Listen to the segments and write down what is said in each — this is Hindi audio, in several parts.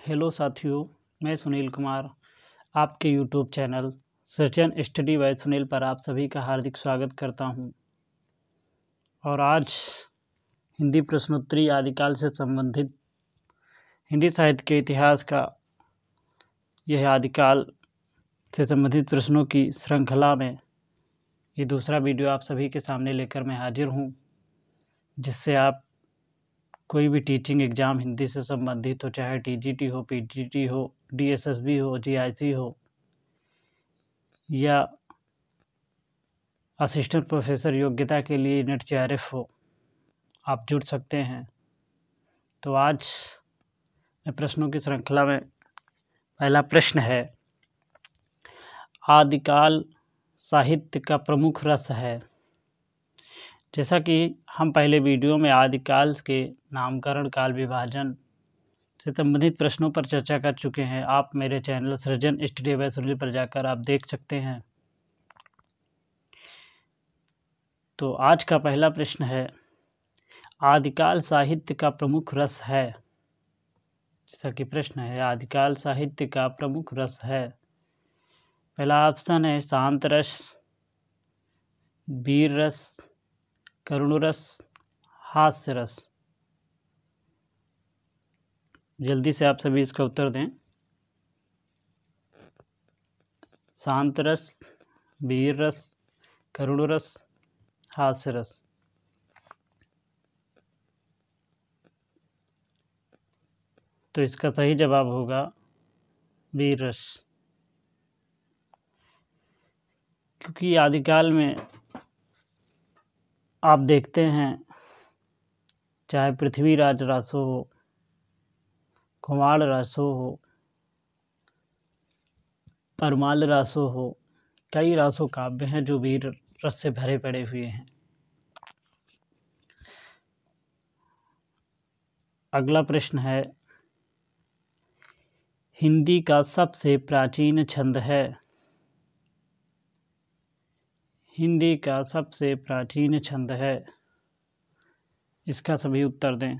हेलो साथियों, मैं सुनील कुमार आपके यूट्यूब चैनल सृजन स्टडी बाय सुनील पर आप सभी का हार्दिक स्वागत करता हूं। और आज हिंदी प्रश्नोत्तरी आदिकाल से संबंधित हिंदी साहित्य के इतिहास का यह आदिकाल से संबंधित प्रश्नों की श्रृंखला में ये दूसरा वीडियो आप सभी के सामने लेकर मैं हाजिर हूं, जिससे आप कोई भी टीचिंग एग्ज़ाम हिंदी से संबंधित हो, चाहे टीजीटी हो, पीजीटी हो, डीएसएसबी हो, जीआईसी हो या असिस्टेंट प्रोफेसर योग्यता के लिए नेट जेआरएफ हो, आप जुड़ सकते हैं। तो आज मैं प्रश्नों की श्रृंखला में पहला प्रश्न है, आदिकाल साहित्य का प्रमुख रस है। जैसा कि हम पहले वीडियो में आदिकाल के नामकरण, काल विभाजन से संबंधित प्रश्नों पर चर्चा कर चुके हैं। आप मेरे चैनल सृजन स्टडी बाय सुनील पर जाकर आप देख सकते हैं। तो आज का पहला प्रश्न है, आदिकाल साहित्य का प्रमुख रस है। जैसा कि प्रश्न है, आदिकाल साहित्य का प्रमुख रस है। पहला ऑप्शन है शांत रस, वीर रस, करुण रस, हास्य रस। जल्दी से आप सभी इसका उत्तर दें। शांत रस, वीर रस, करुण रस, हास्य रस। तो इसका सही जवाब होगा वीर रस, क्योंकि आदिकाल में आप देखते हैं, चाहे पृथ्वीराज रासो हो, कुमार रासो हो, परमाल रासो हो, कई रासो काव्य हैं जो वीर रस से भरे पड़े हुए हैं। अगला प्रश्न है, हिंदी का सबसे प्राचीन छंद है। हिंदी का सबसे प्राचीन छंद है। इसका सभी उत्तर दें।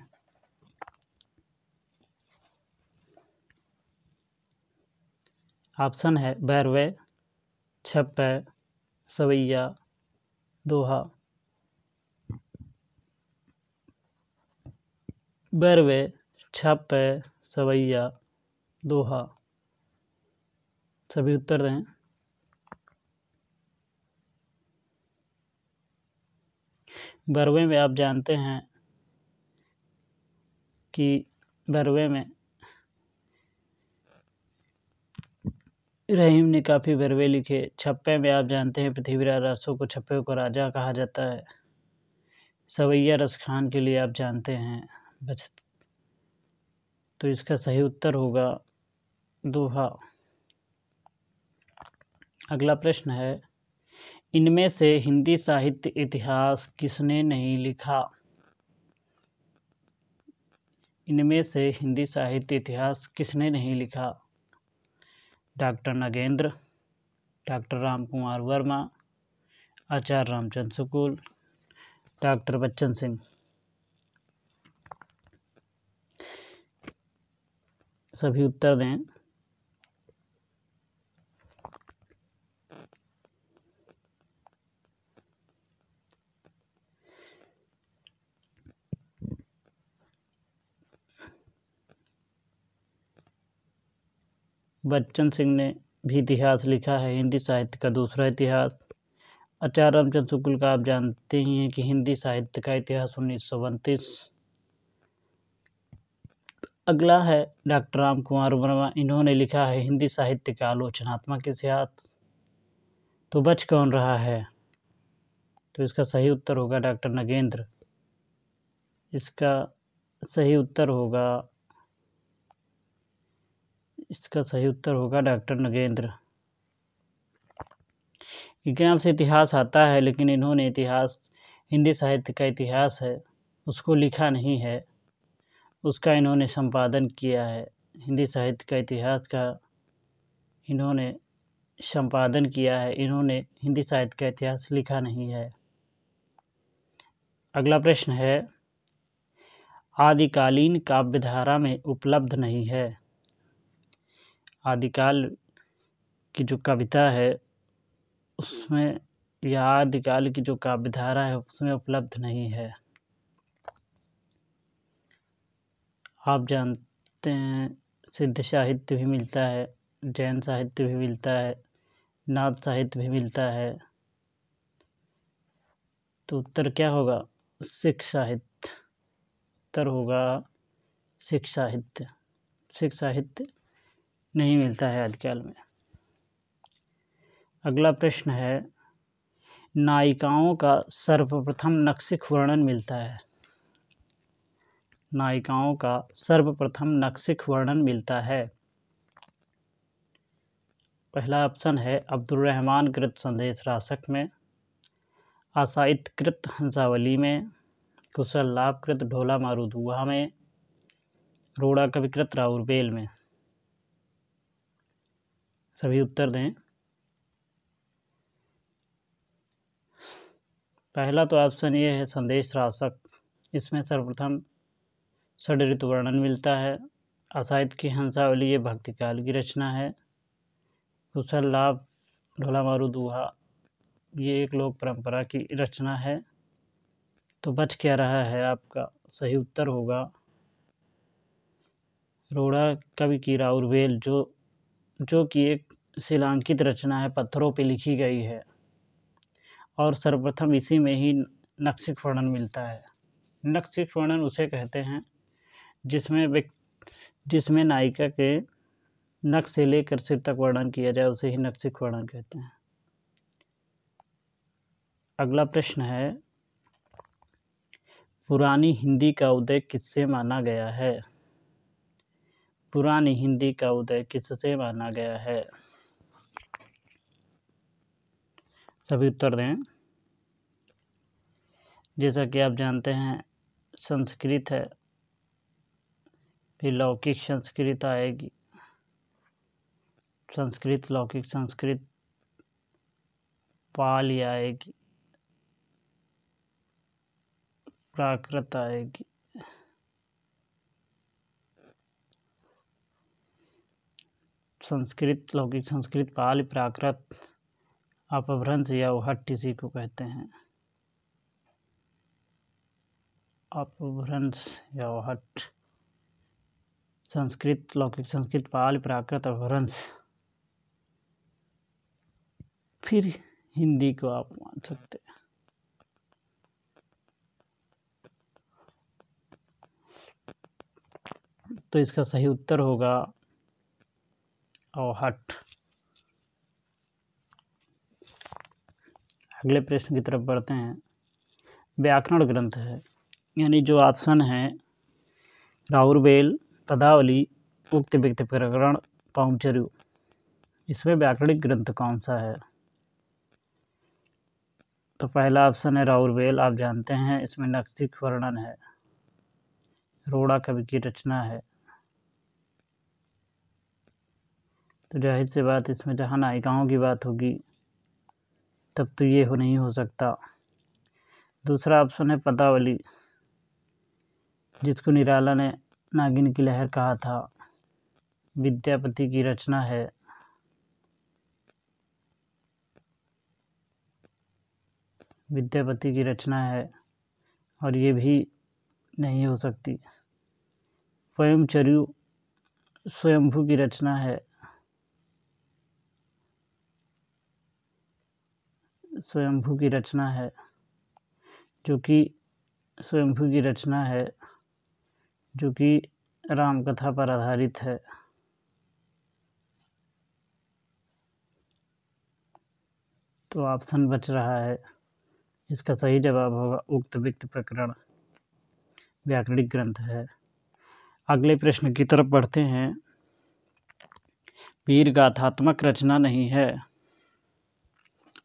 ऑप्शन है बैरवे, छप्पै, सवैया, दोहा। बैरवे, छप्पै, सवैया, दोहा। सभी उत्तर दें। बैरवे में आप जानते हैं कि बैरवे में रहीम ने काफ़ी बैरवे लिखे। छप्पे में आप जानते हैं पृथ्वीराज रासो को छप्पे को राजा कहा जाता है। सवैया रस खान के लिए आप जानते हैं तो इसका सही उत्तर होगा दोहा। अगला प्रश्न है, इनमें से हिंदी साहित्य इतिहास किसने नहीं लिखा। इनमें से हिंदी साहित्य इतिहास किसने नहीं लिखा। डॉक्टर नगेंद्र, डॉक्टर राम कुमार वर्मा, आचार्य रामचंद्र शुक्ल, डॉक्टर बच्चन सिंह। सभी उत्तर दें। बच्चन सिंह ने भी इतिहास लिखा है, हिंदी साहित्य का दूसरा इतिहास। आचार्य रामचंद्र शुक्ल का आप जानते ही हैं कि हिंदी साहित्य का इतिहास 1932। अगला है डॉक्टर राम कुमार वर्मा, इन्होंने लिखा है हिंदी साहित्य का आलोचनात्मक इतिहास। तो बच कौन रहा है। तो इसका सही उत्तर होगा डॉक्टर नगेंद्र। इसका सही उत्तर होगा डॉक्टर नगेंद्र। विज्ञान से इतिहास आता है, लेकिन इन्होंने इतिहास, हिंदी साहित्य का इतिहास है उसको लिखा नहीं है, उसका इन्होंने संपादन किया है। हिंदी साहित्य का इतिहास का इन्होंने संपादन किया है, इन्होंने हिंदी साहित्य का इतिहास लिखा नहीं है। अगला प्रश्न है, आदिकालीन काव्यधारा में उपलब्ध नहीं है। आदिकाल की जो कविता है उसमें, या आदिकाल की जो काव्यधारा है उसमें उपलब्ध नहीं है। आप जानते हैं सिद्ध साहित्य भी मिलता है, जैन साहित्य भी मिलता है, नाथ साहित्य भी मिलता है। तो उत्तर क्या होगा? सिख साहित्य। उत्तर होगा सिख साहित्य। सिख साहित्य नहीं मिलता है आदिकाल में। अगला प्रश्न है, नायिकाओं का सर्वप्रथम नक्सिक वर्णन मिलता है। नायिकाओं का सर्वप्रथम नक्सिक वर्णन मिलता है। पहला ऑप्शन है अब्दुल रहमान कृत संदेश रासक में, आसाइत कृत हंसावली में, कुशल लाभ कृत ढोला मारू दुहा में, रोड़ा कविकृत राउरबेल में। सभी उत्तर दें। पहला तो ऑप्शन ये है संदेश रासक, इसमें सर्वप्रथम षड्ऋतु वर्णन मिलता है। आसाइत की हंसावली ये भक्तिकाल की रचना है। कुशल लाभ ढोला मारू दुहा ये एक लोक परंपरा की रचना है। तो बच क्या रहा है आपका? सही उत्तर होगा रोड़ा कवि की राउरबेल, जो कि एक शिलांकित रचना है, पत्थरों पे लिखी गई है और सर्वप्रथम इसी में ही नक्सिक वर्णन मिलता है। नक्सिक वर्णन उसे कहते हैं जिसमें नायिका के नख से लेकर सिर तक वर्णन किया जाए, उसे ही नक्सिक वर्णन कहते हैं। अगला प्रश्न है, पुरानी हिंदी का उदय किससे माना गया है? पुरानी हिंदी का उदय किससे माना गया है? सभी उत्तर दें। जैसा कि आप जानते हैं संस्कृत है, फिर लौकिक संस्कृत आएगी, संस्कृत लौकिक संस्कृत पाली आएगी, प्राकृत आएगी, संस्कृत लौकिक संस्कृत पाली प्राकृत अपभ्रंश या उहट इसी को कहते हैं। अपभ्रंश या उहट, संस्कृत लौकिक संस्कृत पाली प्राकृत अपभ्रंश, फिर हिंदी को आप मान सकते हैं। तो इसका सही उत्तर होगा औहट। अगले प्रश्न की तरफ बढ़ते हैं। व्याकरण ग्रंथ है, यानी जो ऑप्शन है राउरबेल, पदावली, उक्त व्यक्ति प्रकरण, पाउंचर्यू, इसमें व्याकरणिक ग्रंथ कौन सा है? तो पहला ऑप्शन है राउरबेल। आप जानते हैं इसमें नक्सिक वर्णन है, रोड़ा कवि की रचना है। तो जाहिर सी बात इसमें जहाँ नायिकाओं की बात होगी तब तो ये नहीं हो सकता। दूसरा ऑप्शन है पदावली, जिसको निराला ने नागिन की लहर कहा था, विद्यापति की रचना है। विद्यापति की रचना है और ये भी नहीं हो सकती। पाउंचर्यू स्वयंभू की रचना है, स्वयंभू की रचना है, जो कि स्वयंभू की रचना है जो कि रामकथा पर आधारित है। तो ऑप्शन बच रहा है, इसका सही जवाब होगा उक्त व्यक्ति प्रकरण, व्याकरणिक ग्रंथ है। अगले प्रश्न की तरफ बढ़ते हैं। वीर गाथात्मक रचना नहीं है।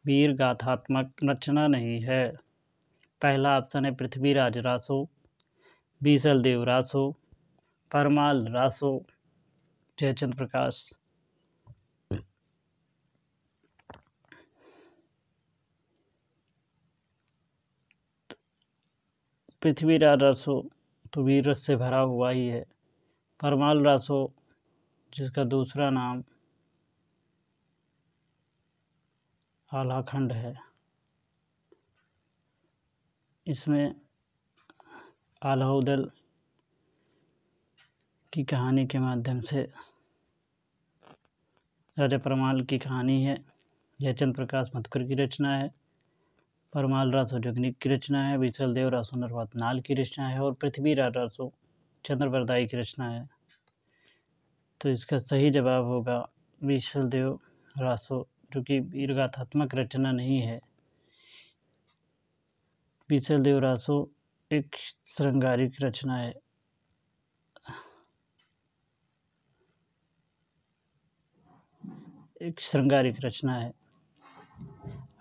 वीर गाथात्मक रचना नहीं है। पहला ऑप्शन है पृथ्वीराज रासो, बीसल देव रासो, परमाल रासो, जयचंद्र प्रकाश। पृथ्वीराज रासो तो वीर रस से भरा हुआ ही है। परमाल रासो जिसका दूसरा नाम आल्हाखंड है। इसमें आल्हाउदल की कहानी के माध्यम से राजा परमाल की कहानी है। जयचंद्र प्रकाश मधुकर की रचना है। परमाल रासो जगनीक की रचना है। बीसल देव रासो नरवत नाल की रचना है और पृथ्वीराज रासो चंद्रबरदाई की रचना है। तो इसका सही जवाब होगा बीसल देव रासो, जो कि वीरगाथात्मक रचना नहीं है। बीसल देव रासो एक श्रृंगारिक रचना है। एक श्रृंगारिक रचना है।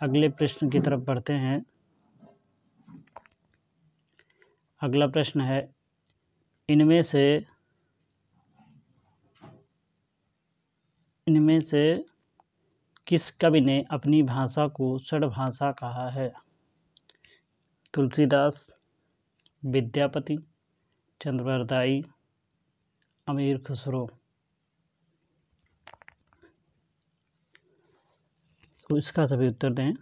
अगले प्रश्न की तरफ बढ़ते हैं। अगला प्रश्न है, इनमें से किस कवि ने अपनी भाषा को षड्भाषा कहा है? तुलसीदास, विद्यापति, चंद्रबरदाई, अमीर खुसरो। तो इसका सभी उत्तर दें।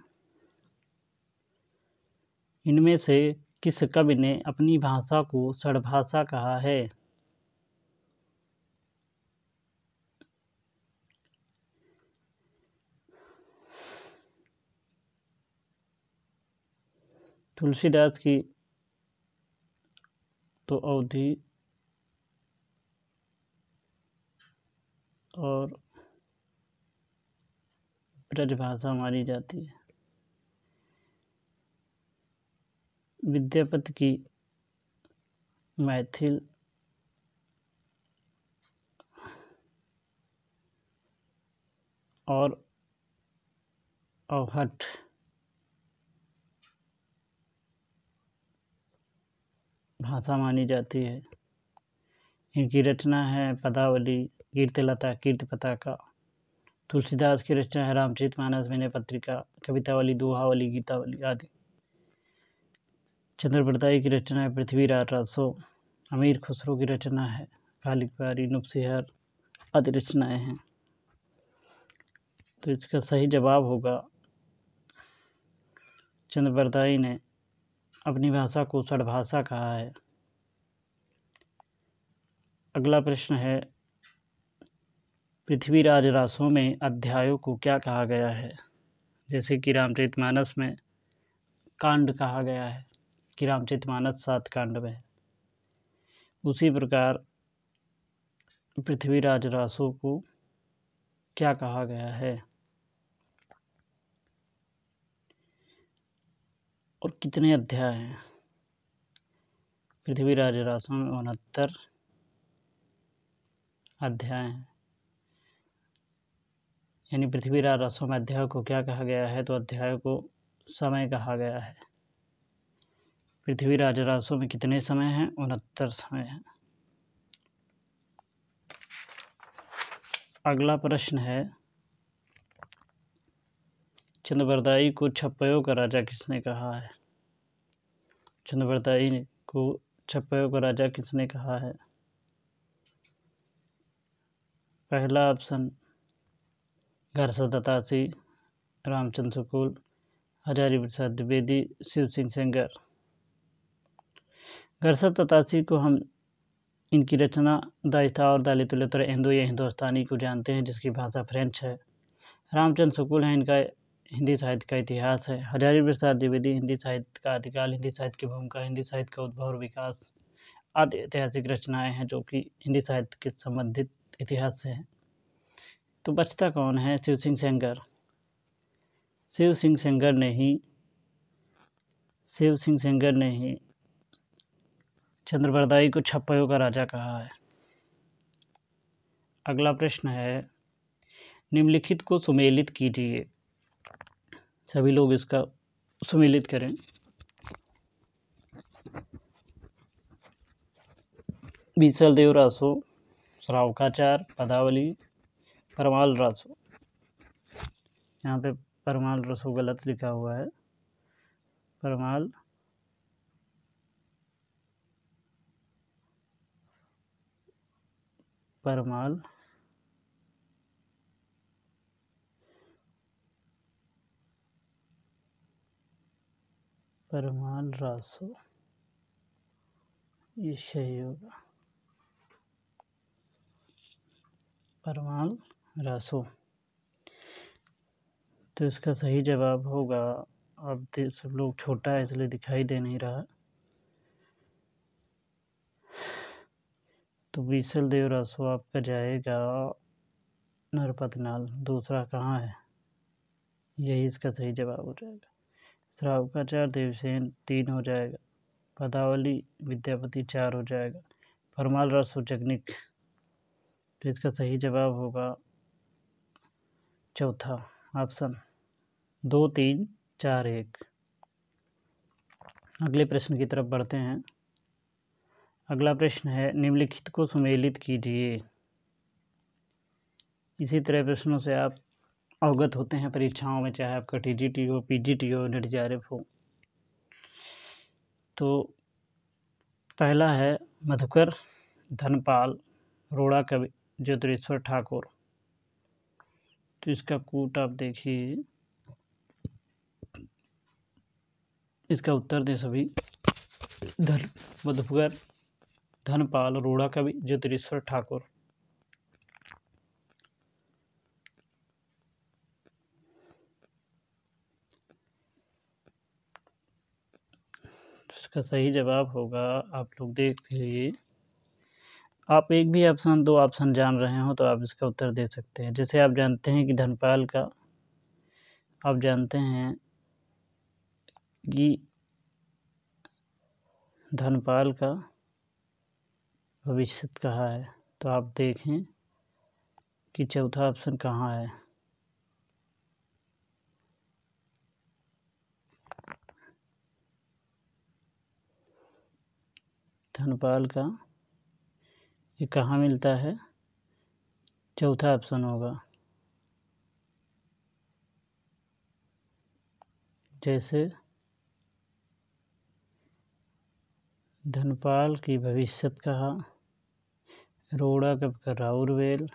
इनमें से किस कवि ने अपनी भाषा को षड्भाषा कहा है? तुलसीदास की तो अवधी और ब्रजभाषा मानी जाती है। विद्यापति की मैथिल और अवहट भाषा मानी जाती है। इनकी रचना है पदावली, कीर्तिलता, कीर्ति पताका। तुलसीदास की रचना है रामचरितमानस, विनय पत्रिका, कवितावली, दोहावली, गीतावली आदि। चंद्रबरदाई की रचना है पृथ्वीराज रासो। अमीर खुसरो की रचना है कालिकवारी, नुपसिहर आदि रचनाएं हैं। तो इसका सही जवाब होगा चंद्रबरदाई ने अपनी भाषा को षड्भाषा कहा है। अगला प्रश्न है, पृथ्वीराज रासों में अध्यायों को क्या कहा गया है? जैसे कि रामचरितमानस में कांड कहा गया है कि रामचरितमानस 7 कांड में है, उसी प्रकार पृथ्वीराज रासों को क्या कहा गया है और कितने अध्याय हैं? पृथ्वीराज रासों में 69 अध्याय हैं। यानी पृथ्वीराज रासों में अध्याय को क्या कहा गया है? तो अध्याय को समय कहा गया है। पृथ्वीराज रासों में कितने समय हैं? 69 समय हैं। अगला प्रश्न है, चंद्रबरदाई को छप्पयों का राजा किसने कहा है? चंद्रबरदाई को छप्पयों का राजा किसने कहा है? पहला ऑप्शन घरसत दत्तासी, रामचंद्र शुक्ल, हजारी प्रसाद द्विवेदी, शिव सिंह सेंगर। घरसत दत्तासी को हम इनकी रचना दास्ता और दालितुलतर हिंदू या हिंदुस्तानी को जानते हैं, जिसकी भाषा फ्रेंच है। रामचंद्र शुक्ल है, इनका हिंदी साहित्य का इतिहास है। हजारी प्रसाद द्विवेदी हिंदी साहित्य का आदिकाल, हिंदी साहित्य की भूमिका, हिंदी साहित्य का उद्भव और विकास आदि ऐतिहासिक रचनाएं हैं जो कि हिंदी साहित्य के संबंधित इतिहास से हैं। तो बचता कौन है? शिव सिंह सेंगर। शिव सिंह सेंगर ने ही चंद्रबरदाई को छप्पयों का राजा कहा है। अगला प्रश्न है, निम्नलिखित को सुमेलित कीजिए। सभी लोग इसका सुमेलित करें। बीसल देव रासो, श्रावकाचार, पदावली, परमाल रासो। यहाँ पे परमाल रासो गलत लिखा हुआ है। परमाल परमाल रासो, ये सही होगा। परमाल रासो। तो इसका सही जवाब होगा, अब सब लोग छोटा है इसलिए दिखाई दे नहीं रहा, तो बीसल देव रासो आपका जाएगा नरपतनाल। दूसरा कहाँ है, यही इसका सही जवाब हो जाएगा। श्रावकाचार्य देवसेन 3 हो जाएगा। पदावली विद्यापति 4 हो जाएगा। परमाल रासो जगनिक, तो इसका सही जवाब होगा चौथा ऑप्शन 2, 3, 4, 1। अगले प्रश्न की तरफ बढ़ते हैं। अगला प्रश्न है, निम्नलिखित को सुमेलित कीजिए। इसी तरह प्रश्नों से आप अवगत होते हैं परीक्षाओं में, चाहे आपका टीजीटी हो, पीजीटी हो, नेट जेआरएफ हो। तो पहला है मधुकर, धनपाल, रोड़ा कवि, ज्योतिरेश्वर ठाकुर। तो इसका कूट आप देखिए, इसका उत्तर दें सभी। मधुकर, धनपाल, रोड़ा कवि, ज्योतिरेश्वर ठाकुर। इसका सही जवाब होगा, आप लोग देख लीजिए। आप एक भी ऑप्शन, 2 ऑप्शन जान रहे हो तो आप इसका उत्तर दे सकते हैं। जैसे आप जानते हैं कि धनपाल का, आप जानते हैं कि धनपाल का भविष्य कहाँ है, तो आप देखें कि चौथा ऑप्शन कहाँ है। धनपाल का ये कहाँ मिलता है, चौथा ऑप्शन होगा। जैसे धनपाल की भविष्य कहा, रोड़ा का राउरवेल,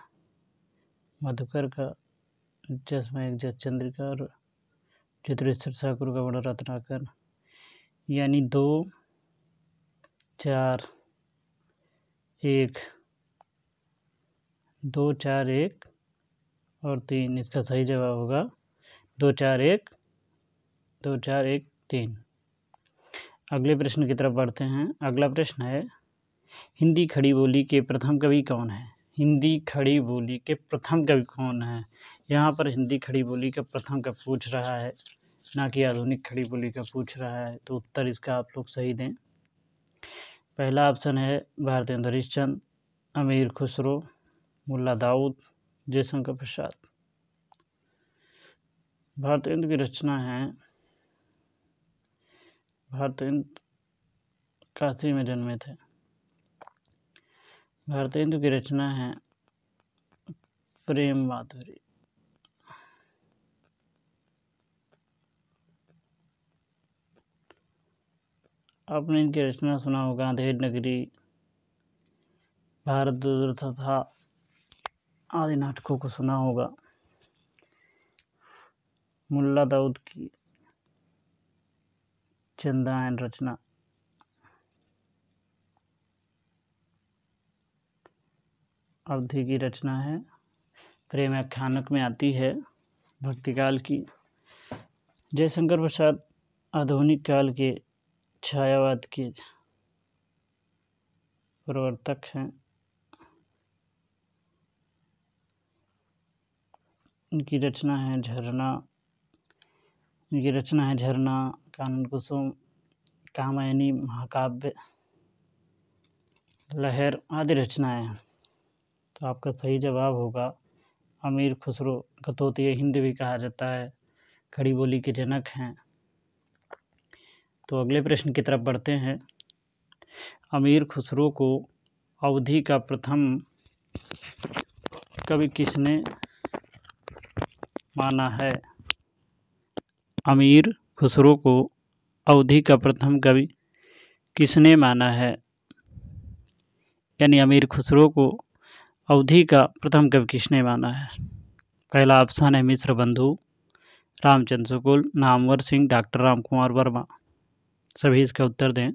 मधुकर का चश्मा एक चंद्रिका और ज्योतिरेश्वर ठाकुर का बड़ा रत्नाकर। यानी 2, 4, 1, 2, 4, 1 और 3। इसका सही जवाब होगा 2, 4, 1, 2, 4, 1, 3। अगले प्रश्न की तरफ बढ़ते हैं। अगला प्रश्न है, हिंदी खड़ी बोली के प्रथम कवि कौन है। हिंदी खड़ी बोली के प्रथम कवि कौन है। यहाँ पर हिंदी खड़ी बोली का प्रथम कवि पूछ रहा है, ना कि आधुनिक खड़ी बोली का पूछ रहा है। तो उत्तर इसका आप लोग सही दें। पहला ऑप्शन है भारतेंदु हरिश्चंद्र, अमीर खुसरो, मुल्ला दाऊद, जयशंकर प्रसाद। भारतेंदु की रचना है, भारतेंदु काशी में जन्मे थे। भारतेंदु की रचना है प्रेम माधुरी। आपने इनकी रचना सुना होगा, अंधेर नगरी, भारत दूर तथा आदि नाटकों को सुना होगा। मुल्ला दाऊद की चंदायन रचना, अवधि की रचना है, प्रेम आख्यानक में आती है, भक्तिकाल की। जयशंकर प्रसाद आधुनिक काल के छायावाद के प्रवर्तक हैं। इनकी रचना है झरना, कानन कुसुम, कामायनी, महाकाव्य, लहर आदि रचनाएं हैं। तो आपका सही जवाब होगा अमीर खुसरो। गतोतीय हिंद भी कहा जाता है, खड़ी बोली के जनक हैं। तो अगले प्रश्न की तरफ बढ़ते हैं। अमीर खुसरो को अवधि का प्रथम कवि किसने माना है। अमीर खुसरो को अवधि का प्रथम कवि किसने माना है। यानी अमीर खुसरो को अवधि का प्रथम कवि किसने माना है। पहला ऑप्शन है मिश्र बंधु, रामचंद्र शुक्ल, नामवर सिंह, डॉक्टर राम कुमार वर्मा। सभी इसका उत्तर दें।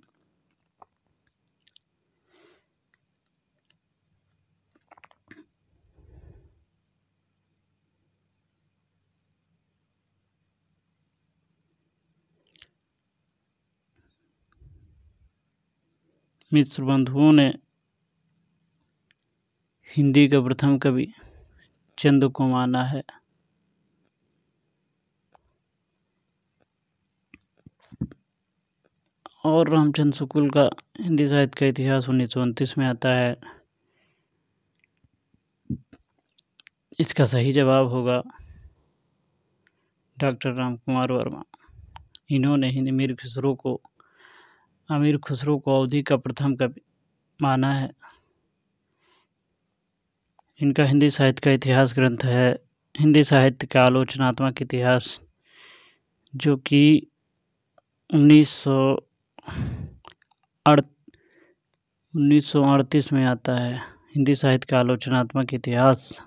मित्र बंधुओं ने हिंदी का प्रथम कवि चंद को माना है। और रामचंद्र शुक्ल का हिंदी साहित्य का इतिहास 1929 में आता है। इसका सही जवाब होगा डॉक्टर राम कुमार वर्मा। इन्होंने अमीर खुसरो को अवधी का प्रथम कवि माना है। इनका हिंदी साहित्य का इतिहास ग्रंथ है हिंदी साहित्य का आलोचनात्मक इतिहास, जो कि 1938 में आता है। हिंदी साहित्य का आलोचनात्मक इतिहास,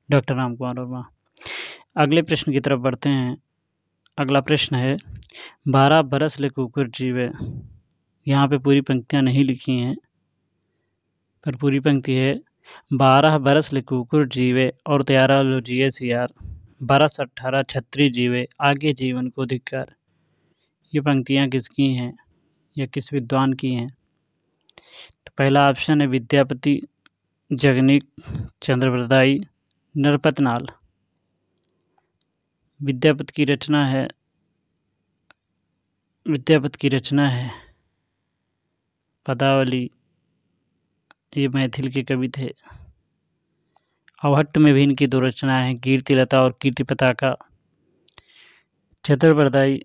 डॉक्टर राम कुमार वर्मा। अगले प्रश्न की तरफ बढ़ते हैं। अगला प्रश्न है 12 बरस ले कुकुर जीवे। यहाँ पे पूरी पंक्तियाँ नहीं लिखी हैं, पर पूरी पंक्ति है 12 बरस ले कुकुर जीवे और 13 लो जिए सियार, बरस 18 छत्री जीवे आगे जीवन को धिक्कार। ये पंक्तियाँ किसकी हैं या किस विद्वान की हैं? तो पहला ऑप्शन है विद्यापति, जगनीक, चंद्रप्रदायी, नरपतनाल। विद्यापति की रचना है पदावली। ये मैथिल के कवि थे। अवहट्ट में भी इनकी 2 रचनाएं हैं, कीर्तिलता और कीर्ति पताका। चतुरप्रदायी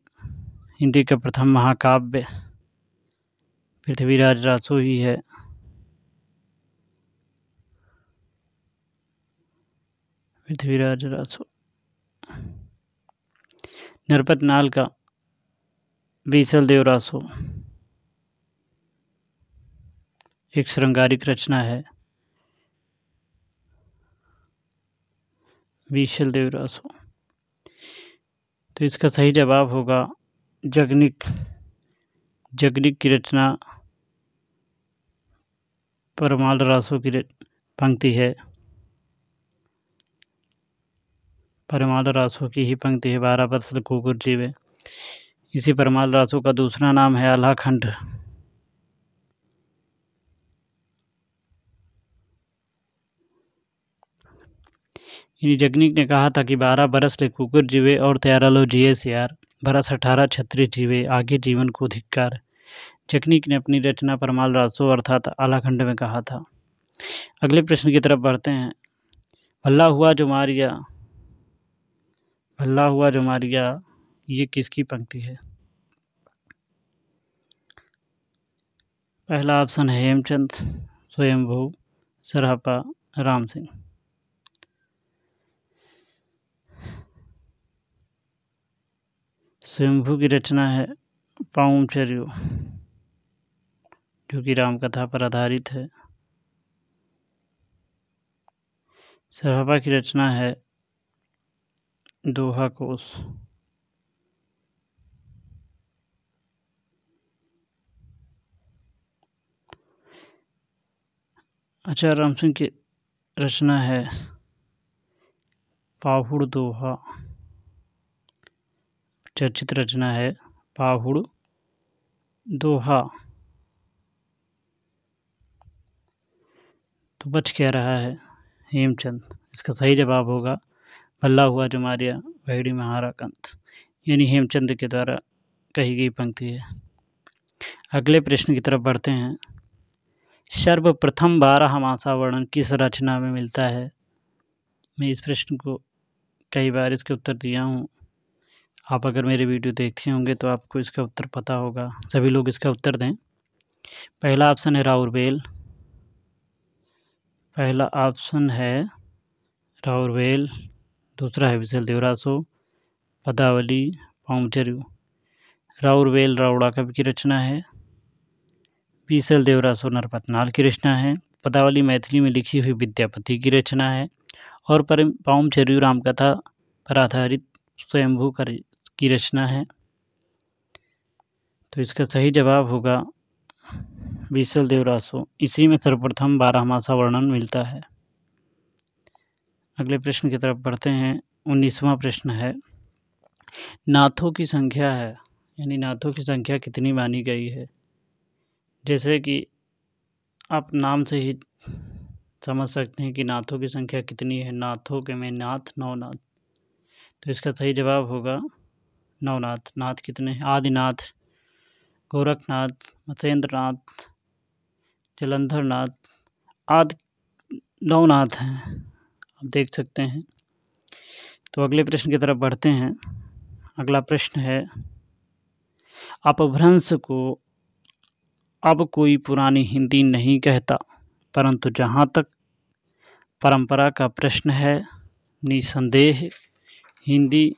हिंदी का प्रथम महाकाव्य पृथ्वीराज रासो ही है। पृथ्वीराज रासो। नरपतनाल का बीसल देव रासो एक श्रृंगारिक रचना है। बीसल देव रासो। तो इसका सही जवाब होगा जगनीक। जगनीक की रचना परमाल रासो की पंक्ति है। परमाल रासो की ही पंक्ति है 12 बरस ले कुकुर जीवे। इसी परमाल रासो का दूसरा नाम है आल्हाखंड। जगनीक ने कहा था कि 12 बरस ले कुकुर जीवे और 13 लो जिए सियार, बरस 18 छत्री जीवे आगे जीवन को धिक्कार। जगनीक ने अपनी रचना परमाल रासो अर्थात आल्हाखंड में कहा था। अगले प्रश्न की तरफ बढ़ते हैं। भल्ला हुआ जो मारिया, ये किसकी पंक्ति है? पहला ऑप्शन है हेमचंद, स्वयंभू, सरहपा, राम सिंह। स्वयंभू की रचना है पाउमचर्यो, जो कि रामकथा पर आधारित है। सरहपा की रचना है दोहा कोश। आचार्य राम सिंह की रचना है पाहुड़ दोहा। चर्चित रचना है पाहुड़ दोहा। तो बच क्या रहा है? हेमचंद। इसका सही जवाब होगा भल्ला हुआ जो मारिया वैड़ी महारा कंत, यानी हेमचंद के द्वारा कही गई पंक्ति है। अगले प्रश्न की तरफ बढ़ते हैं। सर्वप्रथम 12 हमासा वर्णन किस रचना में मिलता है? मैं इस प्रश्न को कई बार इसके उत्तर दिया हूँ। आप अगर मेरे वीडियो देखते होंगे तो आपको इसका उत्तर पता होगा। सभी लोग इसका उत्तर दें। पहला ऑप्शन है राउरवेल। दूसरा है बीसल देव रासो, पदावली, पाउमचर्यो। राउरवेल राउड़ा कवि की रचना है। बीसल देव रासो नरपतनाल की रचना है। पदावली मैथिली में लिखी हुई विद्यापति की रचना है। और पाउमचर्यो रामकथा पर आधारित स्वयंभू की रचना है। तो इसका सही जवाब होगा बीसल देवरासो। इसी में सर्वप्रथम बारहमासा वर्णन मिलता है। अगले प्रश्न की तरफ बढ़ते हैं। 19वां प्रश्न है, नाथों की संख्या है, यानी नाथों की संख्या कितनी मानी गई है। जैसे कि आप नाम से ही समझ सकते हैं कि नाथों की संख्या कितनी है। नाथों के में नाथ, नवनाथ। तो इसका सही जवाब होगा नवनाथ। नाथ कितने हैं? आदिनाथ, गोरखनाथ, मत्स्येंद्रनाथ, जलंधरनाथ आदि नवनाथ हैं, आप देख सकते हैं। तो अगले प्रश्न की तरफ बढ़ते हैं। अगला प्रश्न है, अपभ्रंश को अब कोई पुरानी हिंदी नहीं कहता, परंतु जहाँ तक परंपरा का प्रश्न है, निसंदेह हिंदी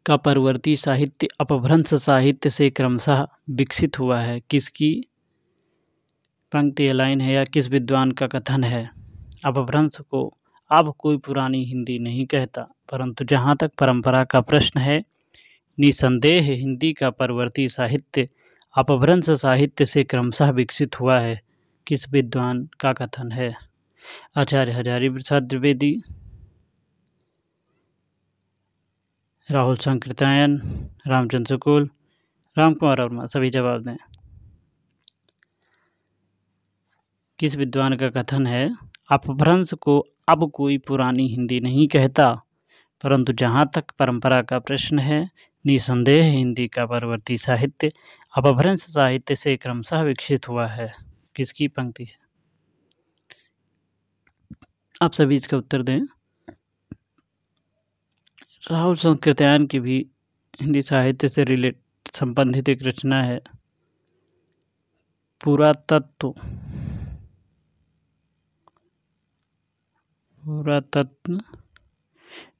का परवर्ती साहित्य अपभ्रंश साहित्य से क्रमशः विकसित हुआ है। किसकी पंक्ति या लाइन है या किस विद्वान का कथन है? अपभ्रंश को अब कोई पुरानी हिंदी नहीं कहता, परंतु जहाँ तक परंपरा का प्रश्न है, निसंदेह हिंदी का परवर्ती साहित्य अपभ्रंश साहित्य से क्रमशः विकसित हुआ है। किस विद्वान का कथन है? आचार्य हजारी प्रसाद द्विवेदी, राहुल संकृत्यायन, रामचंद्र शुक्ल, रामकुमार वर्मा। सभी जवाब दें। किस विद्वान का कथन है? अपभ्रंश को अब कोई पुरानी हिंदी नहीं कहता, परंतु जहाँ तक परंपरा का प्रश्न है, निसंदेह हिंदी का परवर्ती साहित्य अपभ्रंश साहित्य से क्रमशः विकसित हुआ है। किसकी पंक्ति है? आप सभी इसका उत्तर दें। राहुल संकृत्यायन की भी हिंदी साहित्य से संबंधित एक रचना है, पुरातत्व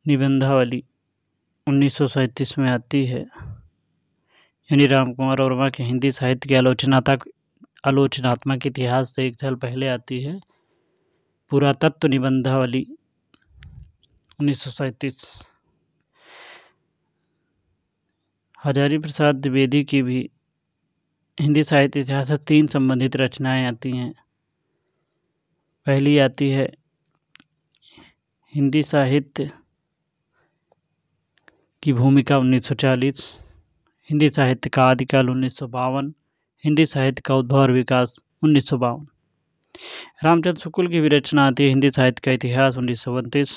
निबंधावली 1937 में आती है। यानी रामकुमार वर्मा के हिंदी साहित्य के आलोचनात्मक इतिहास से एक साल पहले आती है पुरातत्व निबंधावली 1937। हजारी प्रसाद द्विवेदी की भी हिंदी साहित्य इतिहास से 3 संबंधित रचनाएं आती हैं। पहली आती है हिंदी साहित्य की भूमिका 1940, हिंदी साहित्य का आदिकाल 1952, हिंदी साहित्य का उद्भव और विकास 1952। रामचंद्र शुक्ल की भी रचना आती है हिंदी साहित्य का इतिहास 1929,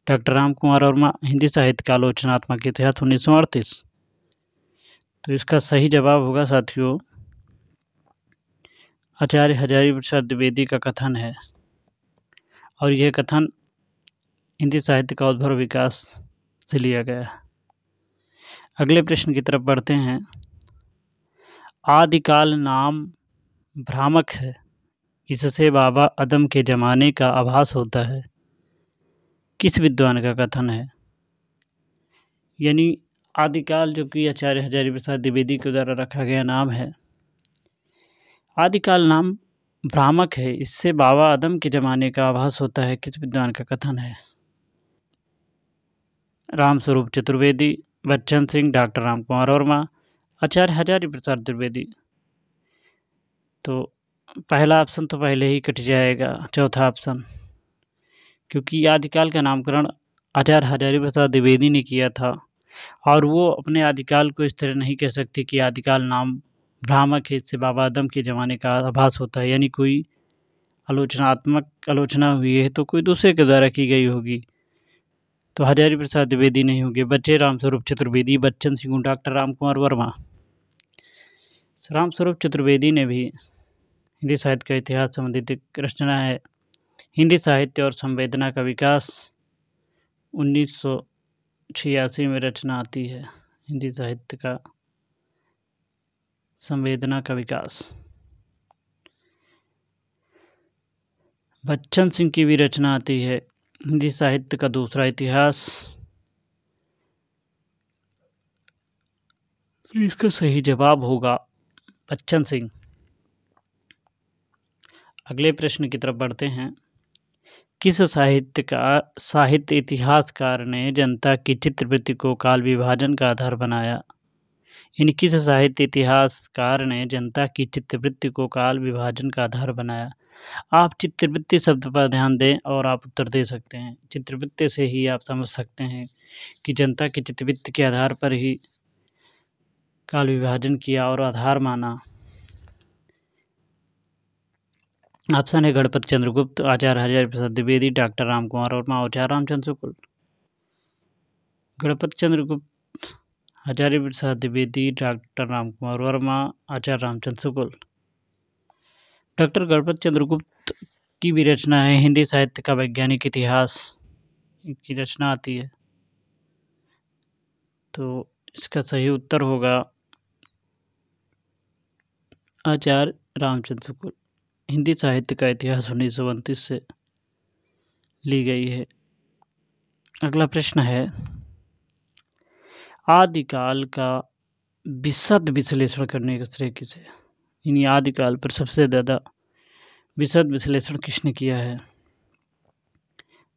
डॉक्टर रामकुमार वर्मा हिंदी साहित्य का आलोचनात्मक इतिहास 1938। तो इसका सही जवाब होगा साथियों आचार्य हजारी प्रसाद द्विवेदी का कथन है, और यह कथन हिंदी साहित्य का उद्भव और विकास से लिया गया है। अगले प्रश्न की तरफ बढ़ते हैं। आदिकाल नाम भ्रामक है, इससे बाबा आदम के ज़माने का आभास होता है। किस विद्वान का कथन है? यानी आदिकाल जो कि आचार्य हजारी प्रसाद द्विवेदी के द्वारा रखा गया नाम है, आदिकाल नाम भ्रामक है, इससे बाबा आदम के ज़माने का आभास होता है। किस विद्वान का कथन है? रामस्वरूप चतुर्वेदी, बच्चन सिंह, डॉक्टर रामकुमार वर्मा, आचार्य हजारी प्रसाद द्विवेदी। तो पहला ऑप्शन तो पहले ही कट जाएगा, चौथा ऑप्शन, क्योंकि आदिकाल का नामकरण आचार्य हजारी प्रसाद द्विवेदी ने किया था, और वो अपने आदिकाल को इस तरह नहीं कह सकते कि आदिकाल नाम भ्रामक है, इससे बाबा आदम के ज़माने का आभास होता है। यानी कोई आलोचना हुई है तो कोई दूसरे के द्वारा की गई होगी, तो हजारी प्रसाद द्विवेदी नहीं होंगे, बचे रामस्वरूप चतुर्वेदी, बच्चन सिंह, डॉक्टर रामकुमार वर्मा। रामस्वरूप चतुर्वेदी ने भी हिंदी साहित्य का इतिहास संबंधित एक रचना है, हिंदी साहित्य और संवेदना का विकास 1986 में रचना आती है, हिंदी साहित्य का संवेदना का विकास। बच्चन सिंह की भी रचना आती है, हिंदी साहित्य का दूसरा इतिहास। इसका सही जवाब होगा बच्चन सिंह। अगले प्रश्न की तरफ बढ़ते हैं। किस साहित्य इतिहासकार ने जनता की चित्रवृत्ति को काल विभाजन का आधार बनाया? इन किस साहित्य इतिहासकार ने जनता की चित्रवृत्ति को काल विभाजन का आधार बनाया? आप चित्रवृत्ति शब्द पर ध्यान दें और आप उत्तर दे सकते हैं। चित्रवृत्ति से ही आप समझ सकते हैं कि जनता की चित्रवृत्ति के आधार पर ही काल विभाजन किया और आधार माना। ऑप्शन है गणपति चंद्रगुप्त, आचार्य हजारी प्रसाद द्विवेदी, डॉक्टर रामकुमार वर्मा, आचार्य रामचंद्र शुक्ल। गणपति चंद्रगुप्त, हजारी प्रसाद द्विवेदी, डॉक्टर रामकुमार वर्मा, आचार्य रामचंद्र शुक्ल। डॉक्टर गणपति चंद्रगुप्त की भी रचना है हिंदी साहित्य का वैज्ञानिक इतिहास, की रचना आती है। तो इसका सही उत्तर होगा आचार्य रामचंद्र शुक्ल। हिंदी साहित्य का इतिहास 1929 से ली गई है। अगला प्रश्न है, आदिकाल का विशद विश्लेषण करने का श्रेय किसे? यानी आदिकाल पर सबसे ज़्यादा विशद विश्लेषण किसने किया है?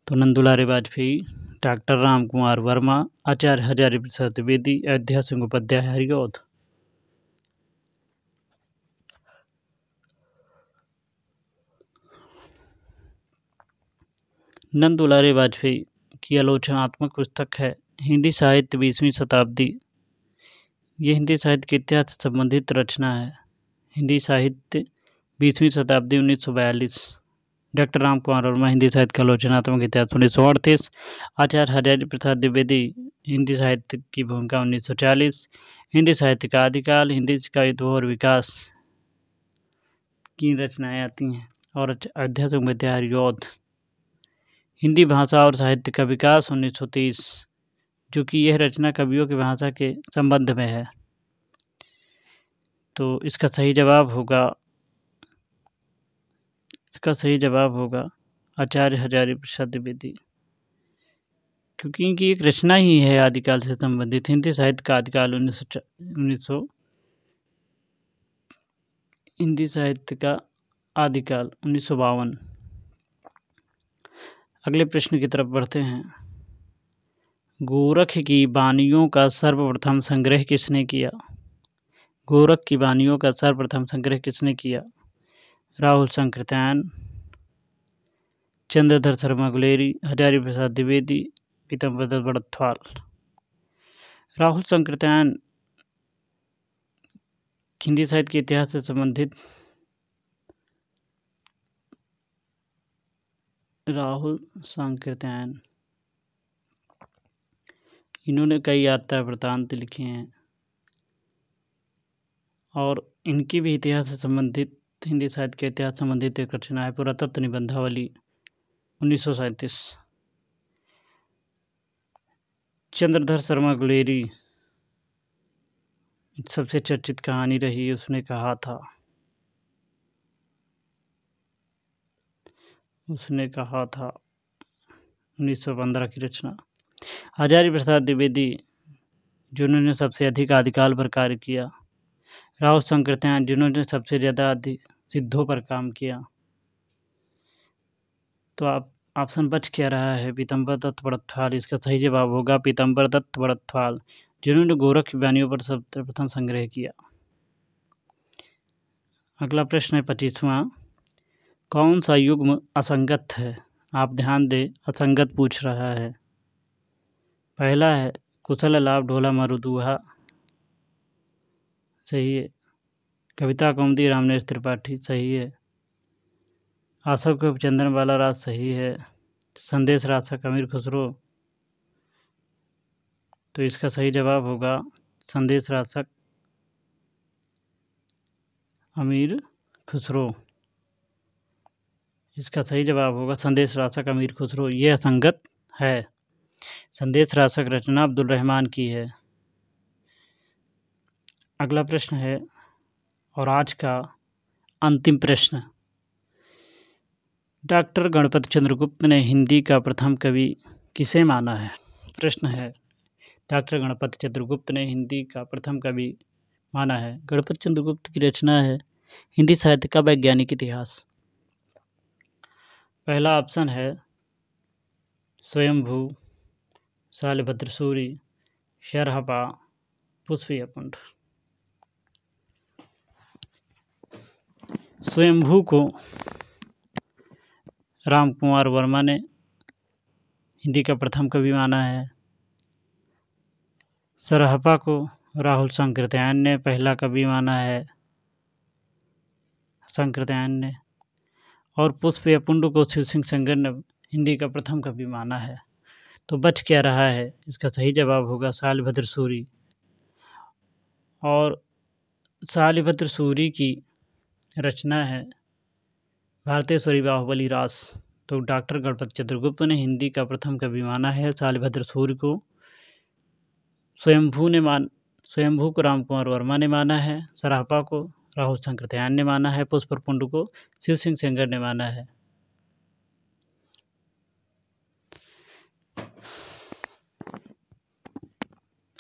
तो नंदुलारे वाजपेयी, डॉक्टर रामकुमार वर्मा, आचार्य हजारी प्रसाद द्विवेदी, अयोध्या सिंह उपाध्याय, हरिऔध। नंदुलारे वाजपेयी की आलोचनात्मक पुस्तक है हिंदी साहित्य 20वीं शताब्दी। ये हिंदी साहित्य के इतिहास से संबंधित रचना है। हिंदी साहित्य 20वीं शताब्दी 1942। डॉक्टर रामकुमार वर्मा, हिंदी साहित्य का आलोचनात्मक इतिहास 1938। आचार्य हजारी प्रसाद द्विवेदी, हिंदी साहित्य की भूमिका 1940। हिंदी साहित्य का आदिकाल, हिंदी का उद्भव और विकास की रचनाएं आती हैं। और अयोध्या सिंह उपाध्याय, हरिऔध। हिंदी भाषा और साहित्य का विकास 1930, जो कि यह रचना कवियों की भाषा के संबंध में है। तो इसका सही जवाब होगा आचार्य हजारी प्रसाद द्विवेदी, क्योंकि इनकी एक रचना ही है आदिकाल से संबंधित। हिंदी साहित्य का आदिकाल हिंदी साहित्य का आदिकाल 1952। अगले प्रश्न की तरफ बढ़ते हैं। गोरख की वाणियों का सर्वप्रथम संग्रह किसने किया? गोरख की वाणियों का सर्वप्रथम संग्रह किसने किया? राहुल संकृत्यायन, चंद्रधर शर्मा गुलेरी, हजारी प्रसाद द्विवेदी, पीतम्बर दत्त बड़थवाल। राहुल संकृत्यायन हिंदी साहित्य के इतिहास से संबंधित राहुल संकृत्यायन, इन्होंने कई यात्रा वृत्तांत लिखे हैं और इनकी भी इतिहास से संबंधित, हिंदी साहित्य के इतिहास संबंधित एक रचना है पुरातत्व निबंधावली 1937। चंद्रधर शर्मा गुलेरी सबसे चर्चित कहानी रही, उसने कहा था 1915 की रचना। हजारी प्रसाद द्विवेदी, जिन्होंने सबसे अधिक आदिकाल पर कार्य किया। राहुल संकृत्यायन, जिन्होंने सबसे ज़्यादा सिद्धों पर काम किया। तो आप ऑप्शन बच क्या रहा है? पीतम्बर दत्त बड़थवाल। इसका सही जवाब होगा पीतम्बर दत्त बड़थवाल, जिन्होंने गोरख की वाणियों पर सर्वप्रथम संग्रह किया। अगला प्रश्न है 25वां। कौन सा युग्म असंगत है? आप ध्यान दें, असंगत पूछ रहा है। पहला है कुशल लाभ ढोला मरुदुहा, सही है। कविता कौमुदी रामनेश त्रिपाठी, सही है। आशा के चंदन वाला राज, सही है। संदेश राशक अमीर खुसरो, तो इसका सही जवाब होगा संदेश राशक अमीर खुसरो। इसका सही जवाब होगा संदेश राशक अमीर खुसरो। यह असंगत है। संदेश राशक रचना अब्दुल रहमान की है। अगला प्रश्न है और आज का अंतिम प्रश्न। डॉक्टर गणपति चंद्रगुप्त ने हिंदी का प्रथम कवि किसे माना है? प्रश्न है, डॉक्टर गणपति चंद्रगुप्त ने हिंदी का प्रथम कवि माना है। गणपति चंद्रगुप्त की रचना है हिंदी साहित्य का वैज्ञानिक इतिहास। पहला ऑप्शन है स्वयंभू, शालिभद्र सूरि, शरहपा, पुष्पयपुंड। स्वयंभू को रामकुमार वर्मा ने हिंदी का प्रथम कवि माना है। सरहपा को राहुल संकृत्यायन ने पहला कवि माना है, संकृत्यायन ने। और पुष्पयपुंड को शिव सिंह सेंगर ने हिंदी का प्रथम कवि माना है। तो बच क्या रहा है? इसका सही जवाब होगा शालिभद्र सूरि। और शालिभद्र सूरि की रचना है भारतेश्वरी बाहुबली रास। तो डॉक्टर गणपत चंद्रगुप्त ने हिंदी का प्रथम कवि माना है शालिभद्र सूरि को। स्वयंभू को रामकुमार वर्मा ने माना है, सरहपा को राहुल संकृत्यायन ने माना है, पुष्पयपुंड को शिव सिंह सेंगर ने माना है।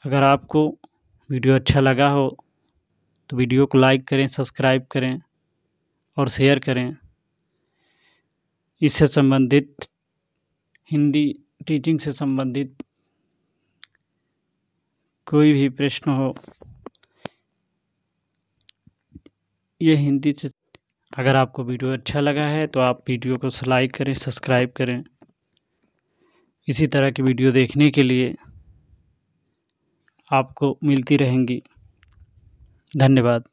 अगर आपको वीडियो अच्छा लगा हो तो वीडियो को लाइक करें, सब्सक्राइब करें और शेयर करें। इससे संबंधित हिंदी टीचिंग से संबंधित कोई भी प्रश्न हो, ये हिंदी से। अगर आपको वीडियो अच्छा लगा है तो आप वीडियो को लाइक करें, सब्सक्राइब करें। इसी तरह की वीडियो देखने के लिए आपको मिलती रहेंगी। धन्यवाद।